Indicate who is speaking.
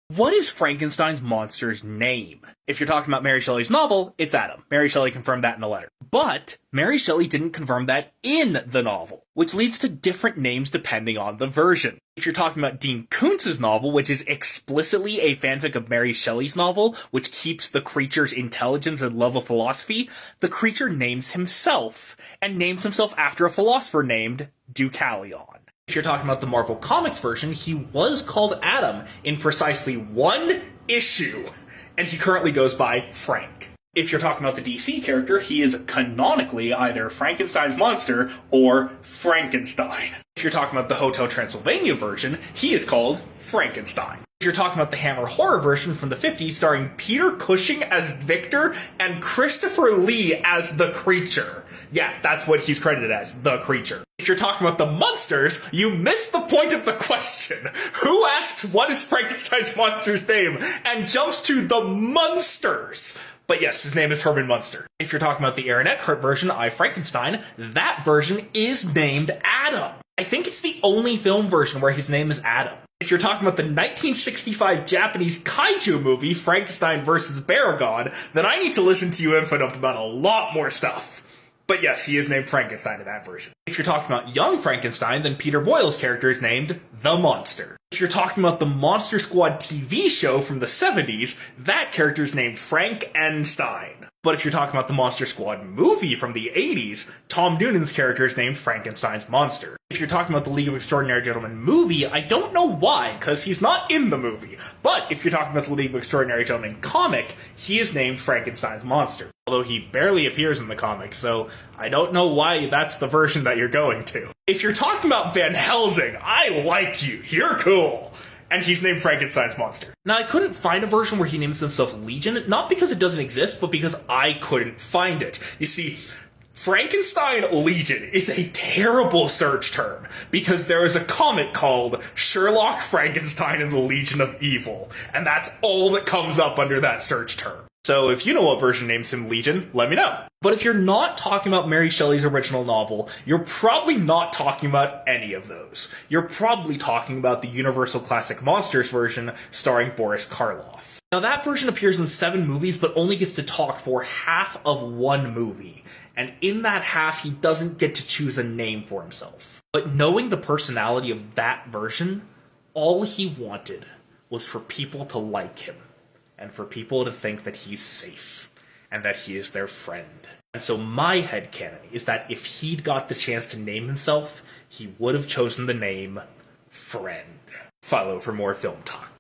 Speaker 1: What is Frankenstein's monster's name? If you're talking about Mary Shelley's novel, it's Adam. Mary Shelley confirmed that in a letter. But Mary Shelley didn't confirm that in the novel, which leads to different names depending on the version. If you're talking about Dean Koontz's novel, which is explicitly a fanfic of Mary Shelley's novel, which keeps the creature's intelligence and love of philosophy, the creature names himself, and names himself after a philosopher named Deucalion. If you're talking about the Marvel Comics version, he was called Adam in precisely one issue, and he currently goes by Frank. If you're talking about the DC character, he is canonically either Frankenstein's monster or Frankenstein. If you're talking about the Hotel Transylvania version, he is called Frankenstein. If you're talking about the Hammer horror version from the 50s starring Peter Cushing as Victor and Christopher Lee as the Creature. Yeah, that's what he's credited as, the Creature. If you're talking about the monsters, you missed the point of the question. Who asks what is Frankenstein's monster's name and jumps to the monsters? But yes, his name is Herman Munster. If you're talking about the Aaron Eckhart version, I, Frankenstein, that version is named Adam. I think it's the only film version where his name is Adam. If you're talking about the 1965 Japanese kaiju movie, Frankenstein vs. Baragon, then I need to listen to you info dump about a lot more stuff. But yes, he is named Frankenstein in that version. If you're talking about young Frankenstein, then Peter Boyle's character is named The Monster. If you're talking about the Monster Squad TV show from the 70s, that character is named Frankenstein. But if you're talking about the Monster Squad movie from the 80s, Tom Noonan's character is named Frankenstein's Monster. If you're talking about the League of Extraordinary Gentlemen movie, I don't know why, because he's not in the movie. But if you're talking about the League of Extraordinary Gentlemen comic, he is named Frankenstein's Monster. Although he barely appears in the comic, so I don't know why that's the version that you're going to. If you're talking about Van Helsing, I like you. You're cool. And he's named Frankenstein's Monster. Now, I couldn't find a version where he names himself Legion, not because it doesn't exist, but because I couldn't find it. You see, Frankenstein Legion is a terrible search term, because there is a comic called Sherlock Frankenstein and the Legion of Evil, and that's all that comes up under that search term. So if you know what version names him Legion, let me know. But if you're not talking about Mary Shelley's original novel, you're probably not talking about any of those. You're probably talking about the Universal Classic Monsters version starring Boris Karloff. Now that version appears in 7 movies, but only gets to talk for half of one movie. And in that half, he doesn't get to choose a name for himself. But knowing the personality of that version, all he wanted was for people to like him. And for people to think that he's safe, and that he is their friend. And so my headcanon is that if he'd got the chance to name himself, he would have chosen the name Friend. Follow for more film talk.